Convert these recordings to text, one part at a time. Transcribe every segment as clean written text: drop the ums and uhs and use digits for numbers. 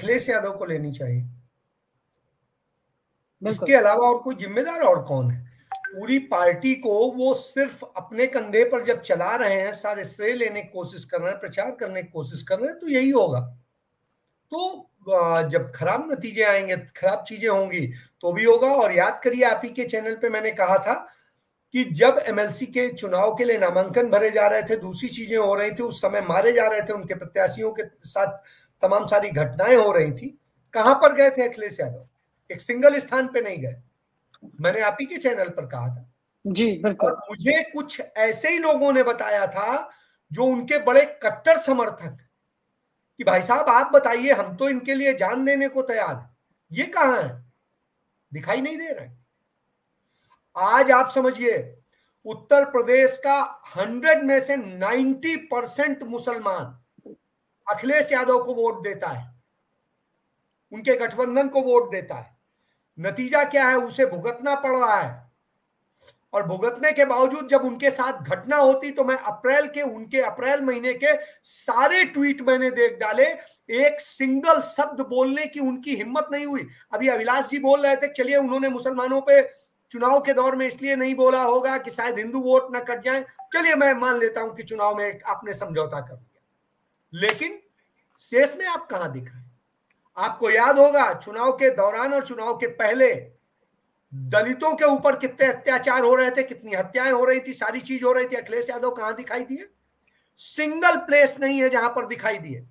अखिलेश यादव को लेनी चाहिए। इसके अलावा और कोई जिम्मेदार और कौन है? पूरी पार्टी को वो सिर्फ अपने कंधे पर जब चला रहे हैं, सारे श्रेय लेने की कोशिश कर रहे हैं, प्रचार करने की कोशिश कर रहे हैं, तो यही होगा। तो जब खराब नतीजे आएंगे, खराब चीजें होंगी तो भी होगा। और याद करिए, आप ही के चैनल पे मैंने कहा था कि जब एमएलसी के चुनाव के लिए नामांकन भरे जा रहे थे, दूसरी चीजें हो रही थी, उस समय मारे जा रहे थे, उनके प्रत्याशियों के साथ तमाम सारी घटनाएं हो रही थी, कहां पर गए थे अखिलेश यादव? एक सिंगल स्थान पे नहीं गए। मैंने आप ही के चैनल पर कहा था जी, बिल्कुल। और मुझे कुछ ऐसे ही लोगों ने बताया था जो उनके बड़े कट्टर समर्थक, कि भाई साहब आप बताइए, हम तो इनके लिए जान देने को तैयार हैं, ये कहां है? दिखाई नहीं दे रहा है। आज आप समझिए, उत्तर प्रदेश का 100 में से 90% मुसलमान अखिलेश यादव को वोट देता है, उनके गठबंधन को वोट देता है। नतीजा क्या है? उसे भुगतना पड़ रहा है। और भुगतने के बावजूद जब उनके साथ घटना होती तो मैं उनके अप्रैल महीने के सारे ट्वीट मैंने देख डाले, एक सिंगल शब्द बोलने की उनकी हिम्मत नहीं हुई। अभी अभिलाष जी बोल रहे थे, चलिए उन्होंने मुसलमानों पे चुनाव के दौर में इसलिए नहीं बोला होगा कि शायद हिंदू वोट ना कट जाए, चलिए मैं मान लेता हूं कि चुनाव में आपने समझौता कर दिया, लेकिन शेष में आप कहां दिख रहे हैं? आपको याद होगा चुनाव के दौरान और चुनाव के पहले दलितों के ऊपर कितने अत्याचार हो रहे थे, कितनी हत्याएं हो रही थी, सारी चीज हो रही थी। अखिलेश यादव कहां दिखाई दिए? सिंगल प्लेस नहीं है जहां पर दिखाई दिए।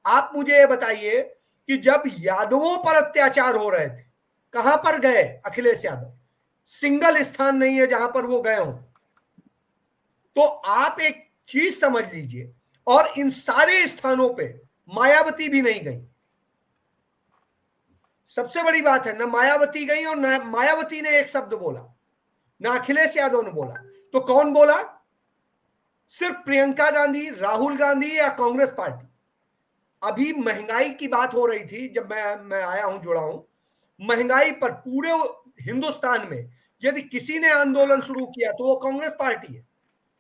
आप मुझे ये बताइए कि जब यादवों पर अत्याचार हो रहे थे, कहां पर गए अखिलेश यादव? सिंगल स्थान नहीं है जहां पर वो गए हो। तो आप एक चीज समझ लीजिए, और इन सारे स्थानों पे मायावती भी नहीं गई। सबसे बड़ी बात है, न मायावती गई और न मायावती ने एक शब्द बोला, न अखिलेश यादव ने बोला। तो कौन बोला? सिर्फ प्रियंका गांधी, राहुल गांधी या कांग्रेस पार्टी। अभी महंगाई की बात हो रही थी जब मैं आया हूं, जुड़ा हूं। महंगाई पर पूरे हिंदुस्तान में यदि किसी ने आंदोलन शुरू किया तो वो कांग्रेस पार्टी है।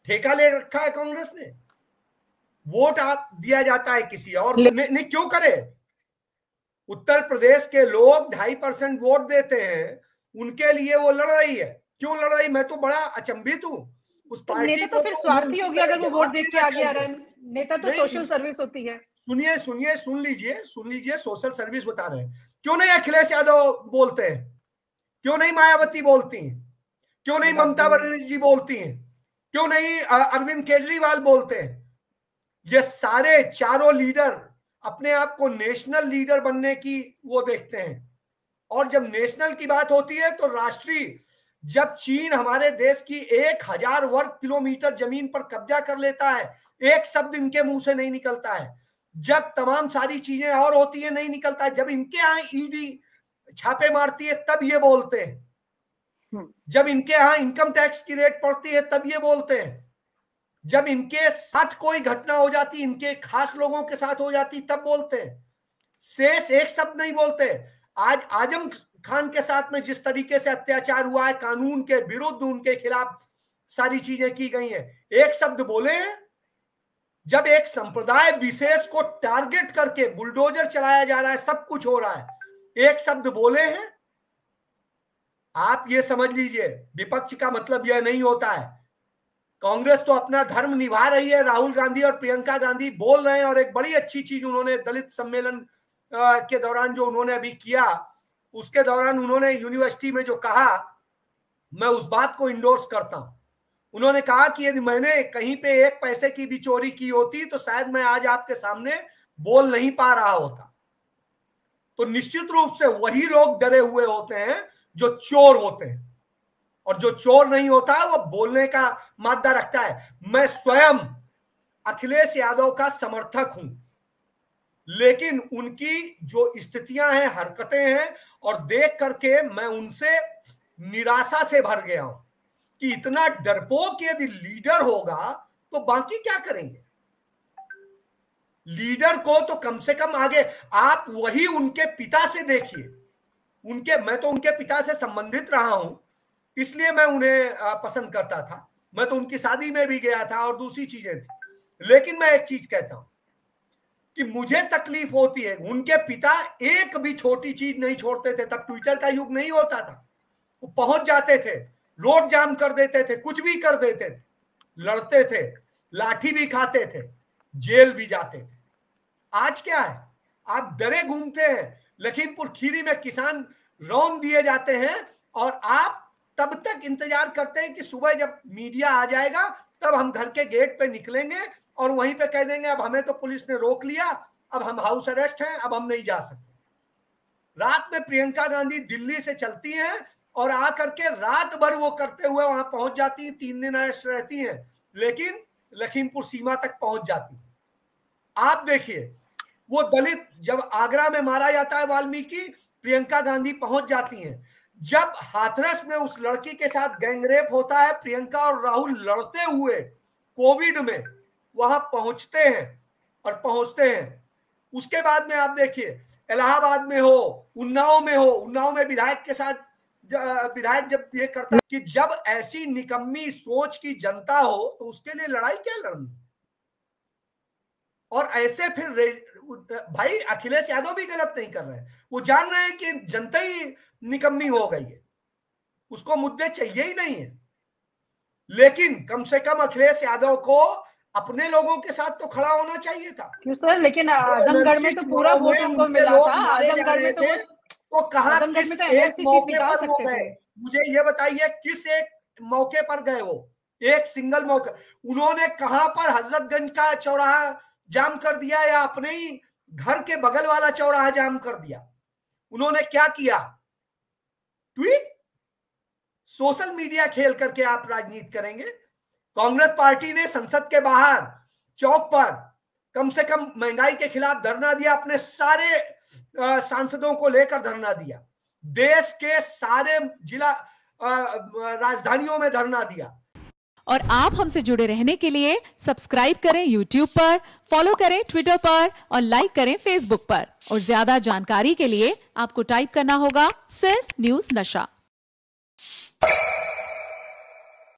ठेका ले रखा है कांग्रेस ने, वोट आप दिया जाता है किसी और ने क्यों करे? उत्तर प्रदेश के लोग 2.5% वोट देते हैं, उनके लिए वो लड़ रही है। क्यों लड़ रही? मैं तो बड़ा अचंभित हूं। उस पार्टी नेता तो फिर स्वार्थी हो गया अगर वो वोट देख के आगे आ रहा है। नेता तो सोशल सर्विस होती है। सुनिए सुनिए, सुन लीजिए, सोशल सर्विस बता रहे हैं। क्यों नहीं अखिलेश यादव बोलते हैं? क्यों नहीं मायावती बोलती हैं? क्यों नहीं ममता बनर्जी जी बोलती हैं? क्यों नहीं अरविंद केजरीवाल बोलते हैं? ये सारे चारों लीडर अपने आप को नेशनल लीडर बनने की वो देखते हैं, और जब नेशनल की बात होती है तो राष्ट्रीय। जब चीन हमारे देश की 1000 वर्ग किलोमीटर जमीन पर कब्जा कर लेता है, एक शब्द इनके मुंह से नहीं निकलता है। जब तमाम सारी चीजें और होती है, नहीं निकलता है। जब इनके यहाँ ईडी छापे मारती है तब ये बोलते हैं। जब इनके यहाँ इनकम टैक्स की रेट पड़ती है तब ये बोलते हैं। जब इनके साथ कोई घटना हो जाती, इनके खास लोगों के साथ हो जाती, तब बोलते हैं। शेष एक शब्द नहीं बोलते। आज आजम खान के साथ में जिस तरीके से अत्याचार हुआ है, कानून के विरुद्ध उनके खिलाफ सारी चीजें की गई हैं, एक शब्द बोले हैं? जब एक संप्रदाय विशेष को टारगेट करके बुलडोजर चलाया जा रहा है, सब कुछ हो रहा है, एक शब्द बोले हैं? आप ये समझ लीजिए, विपक्ष का मतलब यह नहीं होता है। कांग्रेस तो अपना धर्म निभा रही है। राहुल गांधी और प्रियंका गांधी बोल रहे हैं, और एक बड़ी अच्छी चीज उन्होंने दलित सम्मेलन के दौरान जो उन्होंने अभी किया, उसके दौरान उन्होंने यूनिवर्सिटी में जो कहा, मैं उस बात को इंडोर्स करता हूं। उन्होंने कहा कि यदि मैंने कहीं पे एक पैसे की भी चोरी की होती तो शायद मैं आज आपके सामने बोल नहीं पा रहा होता। तो निश्चित रूप से वही लोग डरे हुए होते हैं जो चोर होते हैं, और जो चोर नहीं होता है वो बोलने का मादा रखता है। मैं स्वयं अखिलेश यादव का समर्थक हूं, लेकिन उनकी जो स्थितियां हैं, हरकतें हैं, और देख करके मैं उनसे निराशा से भर गया हूं कि इतना डरपोक यदि लीडर होगा तो बाकी क्या करेंगे? लीडर को तो कम से कम आगे आप वही उनके पिता से देखिए। मैं तो उनके पिता से संबंधित रहा हूं, इसलिए मैं उन्हें पसंद करता था। मैं तो उनकी शादी में भी गया था और दूसरी चीजें थी। लेकिन मैं एक चीज कहता हूं कि मुझे तकलीफ होती है। उनके पिता एक भी छोटी चीज नहीं छोड़ते थे, तब ट्विटर का युग नहीं होता था, वो पहुंच जाते थे, रोड जाम कर देते थे, कुछ भी कर देते थे, लड़ते थे, लाठी भी खाते थे, जेल भी जाते थे। आज क्या है, आप डरे घूमते हैं। लखीमपुर खीरी में किसान रौन दिए जाते हैं और आप तब तक इंतजार करते हैं कि सुबह जब मीडिया आ जाएगा तब हम घर के गेट पे निकलेंगे और वहीं पे कह देंगे अब हमें तो पुलिस ने रोक लिया, अब हम हाउस अरेस्ट हैं, अब हम नहीं जा सकते। रात में प्रियंका गांधी दिल्ली से चलती हैं और आकर के रात भर वो करते हुए वहां पहुंच जाती हैं, 3 दिन अरेस्ट रहती हैं, लेकिन लखीमपुर सीमा तक पहुंच जाती हैं। आप देखिए, वो दलित जब आगरा में मारा जाता है वाल्मीकि, प्रियंका गांधी पहुंच जाती हैं। जब हाथरस में उस लड़की के साथ गैंगरेप होता है, प्रियंका और राहुल लड़ते हुए कोविड में वहां पहुंचते हैं और पहुंचते हैं। उसके बाद में आप देखिए, इलाहाबाद में हो, उन्नाव में हो, उन्नाव में विधायक के साथ विधायक जब ये करता है कि जब ऐसी निकम्मी सोच की जनता हो तो उसके लिए लड़ाई क्या लड़नी। और ऐसे फिर भाई अखिलेश यादव भी गलत नहीं कर रहे हैं, वो जान रहे हैं कि जनता ही निकम्मी हो गई है, उसको मुद्दे चाहिए ही नहीं है। लेकिन कम से कम अखिलेश यादव को अपने लोगों के साथ तो खड़ा होना चाहिए था। क्यों सर, लेकिन आजमगढ़ में तो पूरा वोट उनको मिला था। आजमगढ़ में तो कहा किस एक मौके पर वो गए, मुझे ये बताइए किस एक मौके पर गए वो, एक सिंगल मौका। उन्होंने कहां पर हजरतगंज का चौराहा जाम कर दिया या अपने ही घर के बगल वाला चौराहा जाम कर दिया? उन्होंने क्या किया? ट्वीट, सोशल मीडिया खेल करके आप राजनीति करेंगे। कांग्रेस पार्टी ने संसद के बाहर चौक पर कम से कम महंगाई के खिलाफ धरना दिया, अपने सारे सांसदों को लेकर धरना दिया, देश के सारे जिला राजधानियों में धरना दिया। और आप हमसे जुड़े रहने के लिए सब्सक्राइब करें YouTube पर, फॉलो करें Twitter पर और लाइक करें Facebook पर। और ज्यादा जानकारी के लिए आपको टाइप करना होगा सिर्फ न्यूज़ नशा।